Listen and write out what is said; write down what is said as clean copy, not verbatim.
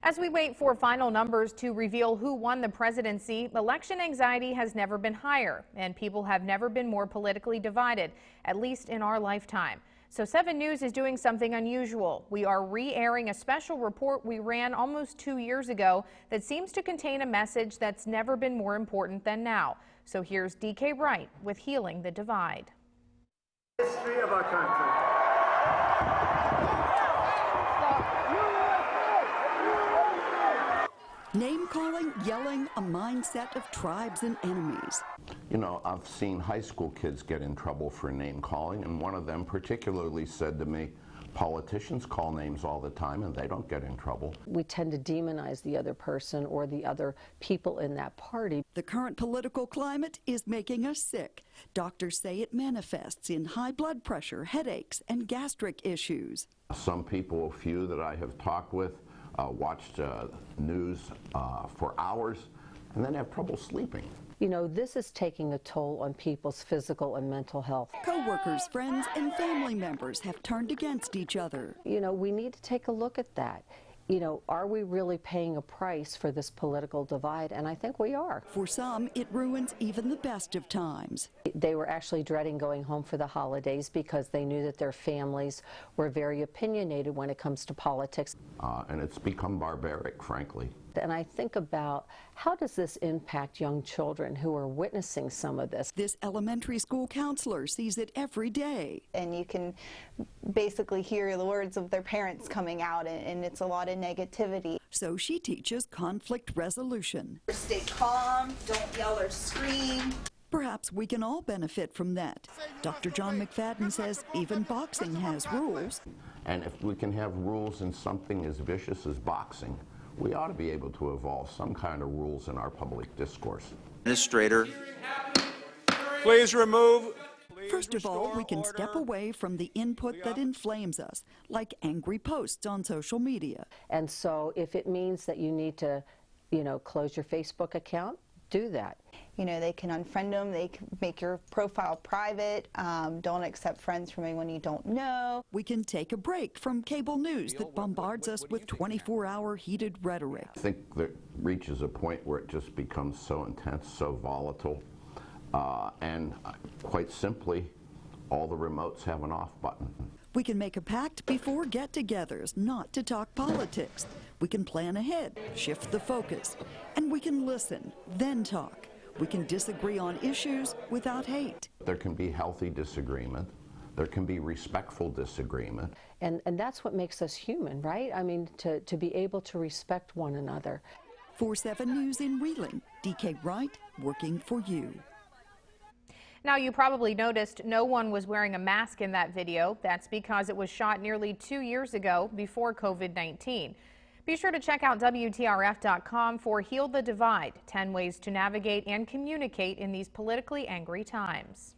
As we wait for final numbers to reveal who won the presidency, election anxiety has never been higher, and people have never been more politically divided, at least in our lifetime. So 7 News is doing something unusual. We are re-airing a special report we ran almost 2 years ago that seems to contain a message that's never been more important than now. So here's DK Wright with Healing the Divide. History of our country. Name-calling, yelling, a mindset of tribes and enemies. You know, I've seen high school kids get in trouble for name-calling, and one of them particularly said to me, politicians call names all the time and they don't get in trouble. We tend to demonize the other person or the other people in that party. The current political climate is making us sick. Doctors say it manifests in high blood pressure, headaches, and gastric issues. Some people, a few that I have talked with, watched news for hours and then have trouble sleeping. You know, this is taking a toll on people's physical and mental health. Co-workers, friends, and family members have turned against each other. You know, we need to take a look at that. You know, are we really paying a price for this political divide? And I think we are. For some, it ruins even the best of times. They were actually dreading going home for the holidays because they knew that their families were very opinionated when it comes to politics. And it's become barbaric, frankly. And I think about how does this impact young children who are witnessing some of this? This elementary school counselor sees it every day. And you can basically hear the words of their parents coming out, and it's a lot of negativity. So she teaches conflict resolution. Stay calm, don't yell or scream. Perhaps we can all benefit from that. Dr. John McFadden says even boxing has rules. And if we can have rules in something as vicious as boxing, we ought to be able to evolve some kind of rules in our public discourse. Administrator, please remove. First of all, we can step away from the input that inflames us, like angry posts on social media. And so if it means that you need to, you know, close your Facebook account, do that. You know, they can unfriend them, they can make your profile private, don't accept friends from anyone you don't know. We can take a break from cable news that bombards us with 24-hour heated rhetoric. I think that reaches a point where it just becomes so intense, so volatile, and quite simply, all the remotes have an off button. We can make a pact before get-togethers not to talk politics. We can plan ahead, shift the focus, and we can listen, then talk. We can disagree on issues without hate. There can be healthy disagreement. There can be respectful disagreement. And that's what makes us human, right? I mean, to be able to respect one another. For 7 News in Wheeling, DK Wright, working for you. Now, you probably noticed no one was wearing a mask in that video. That's because it was shot nearly 2 years ago, before COVID-19. Be sure to check out WTRF.com for Heal the Divide, 10 ways to navigate and communicate in these politically angry times.